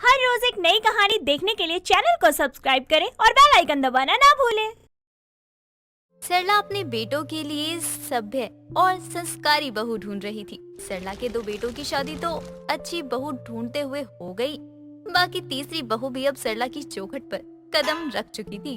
हर रोज एक नई कहानी देखने के लिए चैनल को सब्सक्राइब करें और बेल आइकन दबाना ना भूलें। सरला अपने बेटों के लिए सभ्य और संस्कारी बहू ढूंढ रही थी। सरला के दो बेटों की शादी तो अच्छी बहू ढूंढते हुए हो गई। बाकी तीसरी बहू भी अब सरला की चौखट पर कदम रख चुकी थी।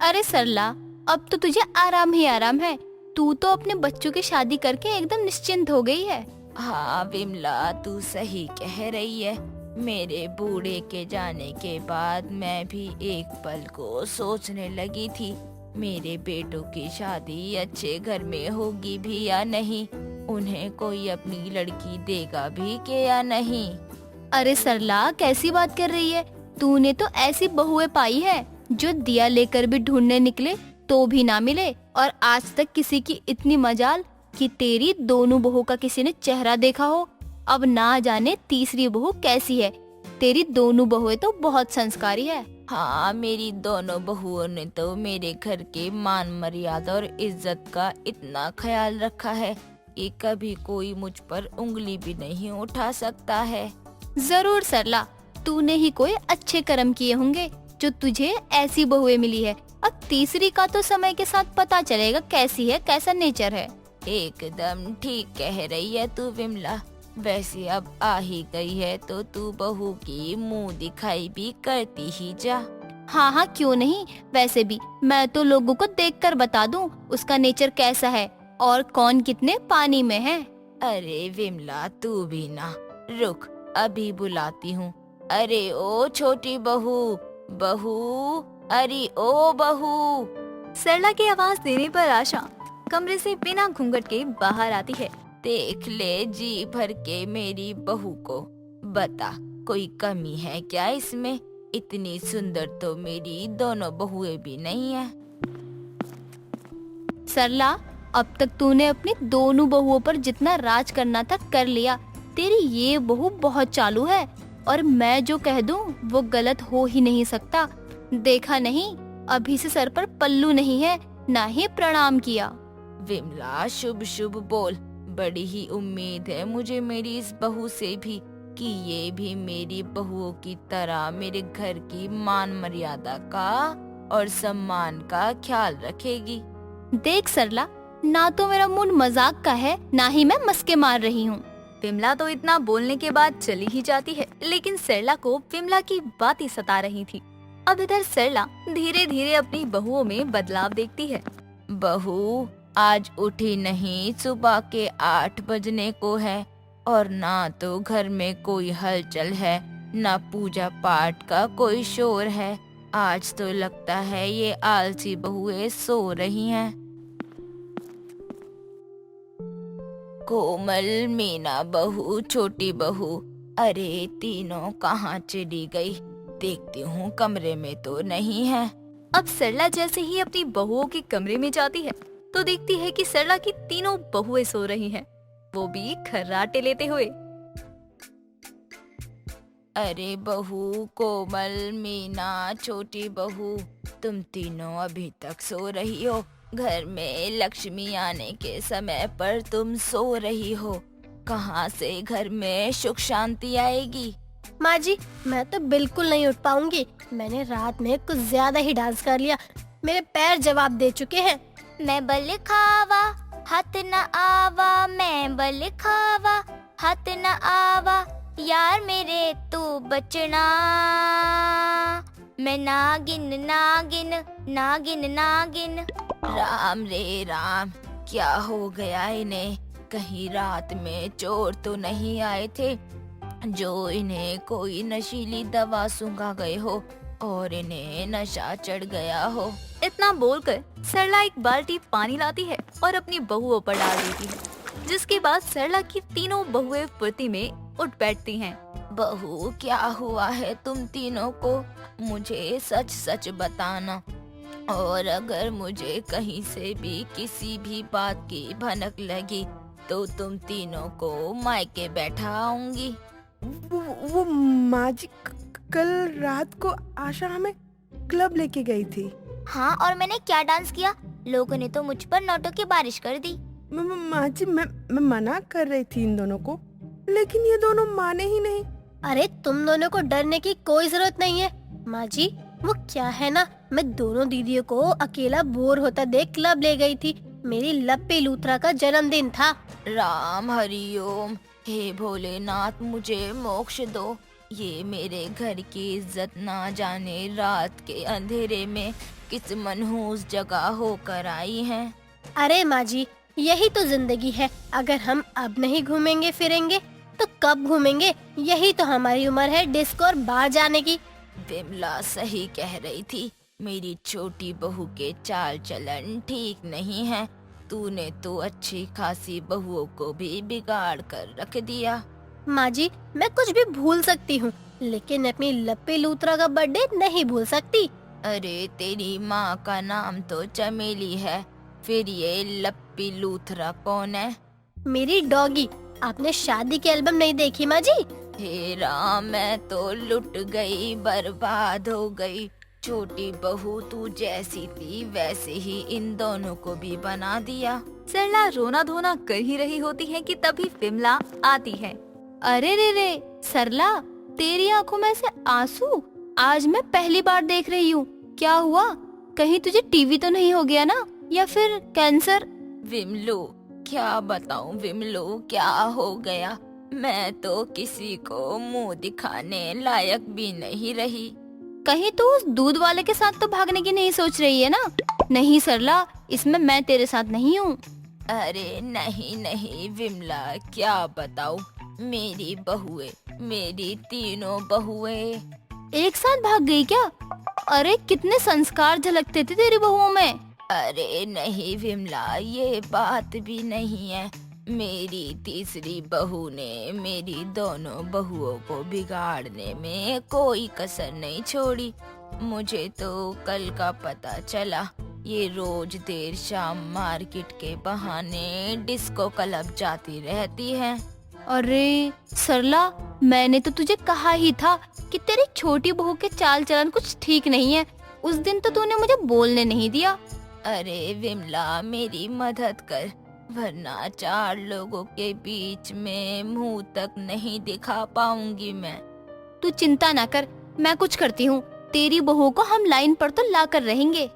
अरे सरला, अब तो तुझे आराम ही आराम है। तू तो अपने बच्चों की शादी करके एकदम निश्चिंत हो गई है। हाँ विमला, तू सही कह रही है। मेरे बूढ़े के जाने के बाद मैं भी एक पल को सोचने लगी थी, मेरे बेटों की शादी अच्छे घर में होगी भी या नहीं, उन्हें कोई अपनी लड़की देगा भी के या नहीं। अरे सरला, कैसी बात कर रही है? तूने तो ऐसी बहुएं पाई है जो दिया लेकर भी ढूंढने निकले तो भी ना मिले, और आज तक किसी की इतनी मजाल कि तेरी दोनों बहू का किसी ने चेहरा देखा हो। अब ना जाने तीसरी बहू कैसी है। तेरी दोनों बहुएं तो बहुत संस्कारी है। हाँ, मेरी दोनों बहुओं ने तो मेरे घर के मान मर्यादा और इज्जत का इतना ख्याल रखा है कि कभी कोई मुझ पर उंगली भी नहीं उठा सकता है। जरूर सरला, तूने ही कोई अच्छे कर्म किए होंगे जो तुझे ऐसी बहुएं मिली है। अब तीसरी का तो समय के साथ पता चलेगा कैसी है, कैसा नेचर है। एकदम ठीक कह रही है तू विमला। वैसे अब आ ही गई है तो तू बहू की मुंह दिखाई भी करती ही जा। हाँ हाँ, क्यों नहीं। वैसे भी मैं तो लोगों को देखकर बता दूं उसका नेचर कैसा है और कौन कितने पानी में है। अरे विमला, तू भी ना, रुक अभी बुलाती हूँ। अरे ओ छोटी बहू, बहू, अरे ओ बहू। सरला की आवाज देने पर आशा कमरे से बिना घूंघट के बाहर आती है। देख ले जी भर के मेरी बहू को, बता कोई कमी है क्या इसमें? इतनी सुंदर तो मेरी दोनों बहुएं भी नहीं है। सरला, अब तक तूने अपनी दोनों बहुओं पर जितना राज करना था कर लिया। तेरी ये बहू बहुत चालू है और मैं जो कह दूं वो गलत हो ही नहीं सकता। देखा नहीं, अभी से सर पर पल्लू नहीं है, ना ही प्रणाम किया। विमला, शुभ शुभ बोल। बड़ी ही उम्मीद है मुझे मेरी इस बहू से भी कि ये भी मेरी बहुओं की तरह मेरे घर की मान मर्यादा का और सम्मान का ख्याल रखेगी। देख सरला, ना तो मेरा मूड मजाक का है, ना ही मैं मस्के मार रही हूँ। विमला तो इतना बोलने के बाद चली ही जाती है, लेकिन सरला को विमला की बातें सता रही थी। अब इधर सरला धीरे धीरे अपनी बहुओं में बदलाव देखती है। बहू, आज उठी नहीं, सुबह के 8 बजने को है और ना तो घर में कोई हलचल है, ना पूजा पाठ का कोई शोर है। आज तो लगता है ये आलसी बहुएं सो रही हैं। कोमल, मीना बहू, छोटी बहू, अरे तीनों कहाँ चली गई? देखती हूँ कमरे में तो नहीं है। अब सरला जैसे ही अपनी बहुओं के कमरे में जाती है तो देखती है कि सरला की तीनों बहुएं सो रही हैं, वो भी खर्राटे लेते हुए। अरे बहू, कोमल, मीना, छोटी बहू, तुम तीनों अभी तक सो रही हो? घर में लक्ष्मी आने के समय पर तुम सो रही हो? कहाँ से घर में सुख शांति आएगी? माँ जी, मैं तो बिल्कुल नहीं उठ पाऊंगी। मैंने रात में कुछ ज्यादा ही डांस कर लिया, मेरे पैर जवाब दे चुके हैं। मैं बल खावा हाथ न आवा, मैं बल खावा हाथ न आवा, यार मेरे तू बचना, मैं नागिन नागिन नागिन नागिन। राम रे राम, क्या हो गया इन्हें? कहीं रात में चोर तो नहीं आए थे जो इन्हें कोई नशीली दवा सूंघा गए हो और इन्हें नशा चढ़ गया हो? इतना बोलकर सरला एक बाल्टी पानी लाती है और अपनी बहुओं पर डाल देती है, जिसके बाद सरला की तीनों बहुएं फुर्ती में उठ बैठती हैं। बहू, क्या हुआ है तुम तीनों को? मुझे सच सच बताना, और अगर मुझे कहीं से भी किसी भी बात की भनक लगी तो तुम तीनों को मायके बैठा आऊंगी। वो माँ जी, कल रात को आशा हमें क्लब लेके गई थी। हाँ, और मैंने क्या डांस किया? लोगों ने तो मुझ पर नोटों की बारिश कर दी। माँ जी, मैं मना कर रही थी इन दोनों को, लेकिन ये दोनों माने ही नहीं। अरे तुम दोनों को डरने की कोई जरूरत नहीं है माँ जी। वो क्या है ना, मैं दोनों दीदियों को अकेला बोर होता देख क्लब ले गई थी। मेरी लप्पी लूथरा का जन्मदिन था। राम हरिओम, हे भोलेनाथ मुझे मोक्ष दो। ये मेरे घर की इज्जत ना जाने रात के अंधेरे में किस मनहूस जगह होकर आई है। अरे माँ जी, यही तो जिंदगी है। अगर हम अब नहीं घूमेंगे फिरेंगे तो कब घूमेंगे? यही तो हमारी उम्र है डिस्को और बाहर जाने की। विमला सही कह रही थी, मेरी छोटी बहू के चाल चलन ठीक नहीं है। तूने तो अच्छी खासी बहुओं को भी बिगाड़ कर रख दिया। माँ जी, मैं कुछ भी भूल सकती हूँ, लेकिन अपनी लप्पी लूथरा का बर्थडे नहीं भूल सकती। अरे तेरी माँ का नाम तो चमेली है, फिर ये लप्पी लूथरा कौन है? मेरी डॉगी। आपने शादी की एल्बम नहीं देखी माँ जी? हे राम, मैं तो लुट गई, बर्बाद हो गई। छोटी बहू तू जैसी थी वैसे ही इन दोनों को भी बना दिया। सरला रोना धोना कर ही रही होती है कि तभी विमला आती है। अरे रे सरला, तेरी आंखों में से आंसू आज मैं पहली बार देख रही हूँ। क्या हुआ? कहीं तुझे टीवी तो नहीं हो गया ना, या फिर कैंसर? विमलू, क्या बताऊं विमलू, क्या हो गया? मैं तो किसी को मुंह दिखाने लायक भी नहीं रही। कहीं तू उस दूध वाले के साथ तो भागने की नहीं सोच रही है ना? नहीं सरला, इसमें मैं तेरे साथ नहीं हूँ। अरे नहीं नहीं विमला, क्या बताऊं, मेरी बहुएं, मेरी तीनों बहुएं एक साथ भाग गई क्या? अरे कितने संस्कार झलकते थे तेरी बहुओं में। अरे नहीं विमला, ये बात भी नहीं है। मेरी तीसरी बहू ने मेरी दोनों बहुओं को बिगाड़ने में कोई कसर नहीं छोड़ी। मुझे तो कल का पता चला। ये रोज देर शाम मार्केट के बहाने डिस्को क्लब जाती रहती है। अरे सरला, मैंने तो तुझे कहा ही था कि तेरी छोटी बहू के चाल चलन कुछ ठीक नहीं है। उस दिन तो तूने मुझे बोलने नहीं दिया। अरे विमला, मेरी मदद कर, वरना 4 लोगों के बीच में मुंह तक नहीं दिखा पाऊंगी मैं। तू चिंता ना कर, मैं कुछ करती हूँ। तेरी बहू को हम लाइन पर तो ला कर रहेंगे।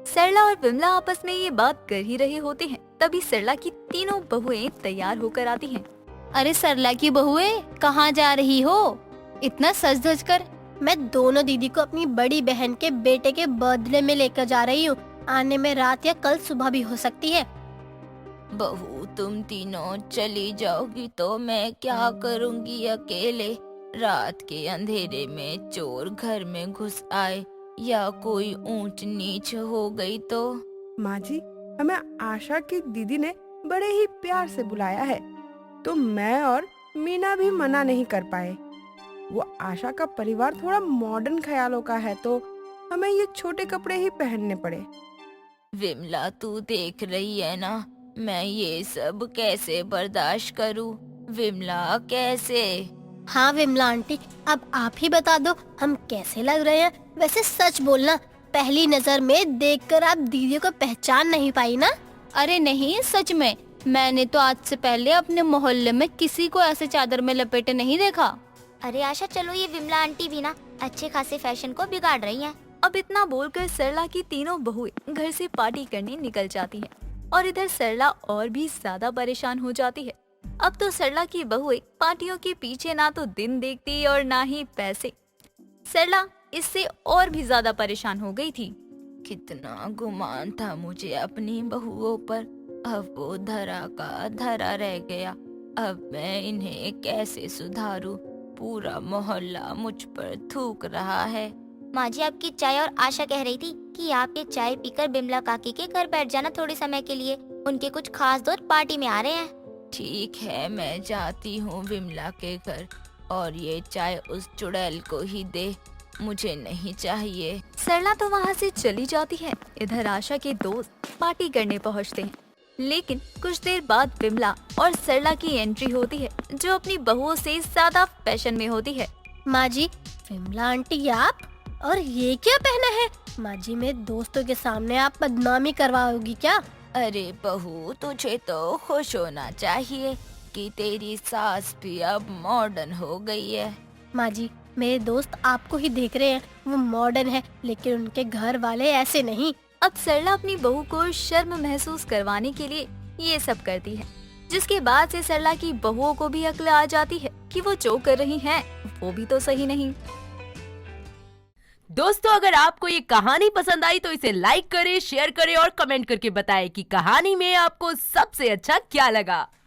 सरला और विमला आपस में ये बात कर ही रहे होते हैं, तभी सरला की तीनों बहुएं तैयार होकर आती हैं। अरे सरला की बहुएं, कहाँ जा रही हो इतना सज धज कर? मैं दोनों दीदी को अपनी बड़ी बहन के बेटे के बर्थडे में लेकर जा रही हूँ। आने में रात या कल सुबह भी हो सकती है। बहू, तुम तीनों चली जाओगी तो मैं क्या करूंगी अकेले? रात के अंधेरे में चोर घर में घुस आए या कोई ऊंच नीच हो गई तो? माँ जी, हमें आशा की दीदी ने बड़े ही प्यार से बुलाया है, तो मैं और मीना भी मना नहीं कर पाए। वो आशा का परिवार थोड़ा मॉडर्न ख्यालों का है, तो हमें ये छोटे कपड़े ही पहनने पड़े। विमला, तू देख रही है ना, मैं ये सब कैसे बर्दाश्त करूं? विमला, कैसे? हाँ विमला आंटी, अब आप ही बता दो हम कैसे लग रहे हैं। वैसे सच बोलना, पहली नजर में देखकर आप दीदी को पहचान नहीं पाई ना? अरे नहीं, सच में मैंने तो आज से पहले अपने मोहल्ले में किसी को ऐसे चादर में लपेटे नहीं देखा। अरे आशा, चलो ये विमला आंटी भी ना अच्छे खासे फैशन को बिगाड़ रही हैं। अब इतना बोलकर सरला की तीनों बहुएं घर से पार्टी करने निकल जाती हैं और इधर सरला और भी ज्यादा परेशान हो जाती है। अब तो सरला की बहुएं पार्टियों के पीछे ना तो दिन देखती और ना ही पैसे। सरला इससे और भी ज्यादा परेशान हो गई थी। कितना गुमान था मुझे अपनी बहुओं पर, अब वो धरा का धरा रह गया। अब मैं इन्हें कैसे सुधारूं? पूरा मोहल्ला मुझ पर थूक रहा है। माँ जी, आपकी चाय और आशा कह रही थी कि आप ये चाय पीकर बिमला काकी के घर बैठ जाना थोड़े समय के लिए। उनके कुछ खास दोस्त पार्टी में आ रहे हैं। ठीक है, मैं जाती हूँ विमला के घर, और ये चाय उस चुड़ैल को ही दे, मुझे नहीं चाहिए। सरला तो वहाँ से चली जाती है। इधर आशा के दोस्त पार्टी करने पहुँचते हैं, लेकिन कुछ देर बाद विमला और सरला की एंट्री होती है, जो अपनी बहुओं से ज्यादा फैशन में होती है। माँ जी, विमला आंटी आप, और ये क्या पहना है? माँ जी, मेरे दोस्तों के सामने आप बदनामी करवाओगी क्या? अरे बहू, तुझे तो खुश होना चाहिए। कि तेरी सास भी अब मॉडर्न हो गई है। माँ जी, मेरे दोस्त आपको ही देख रहे हैं, वो मॉडर्न है लेकिन उनके घर वाले ऐसे नहीं। अब सरला अपनी बहू को शर्म महसूस करवाने के लिए ये सब करती है, जिसके बाद से सरला की बहुओं को भी अक्ल आ जाती है कि वो जो कर रही हैं वो भी तो सही नहीं। दोस्तों, अगर आपको ये कहानी पसंद आई तो इसे लाइक करें, शेयर करें और कमेंट करके बताएं कि कहानी में आपको सबसे अच्छा क्या लगा।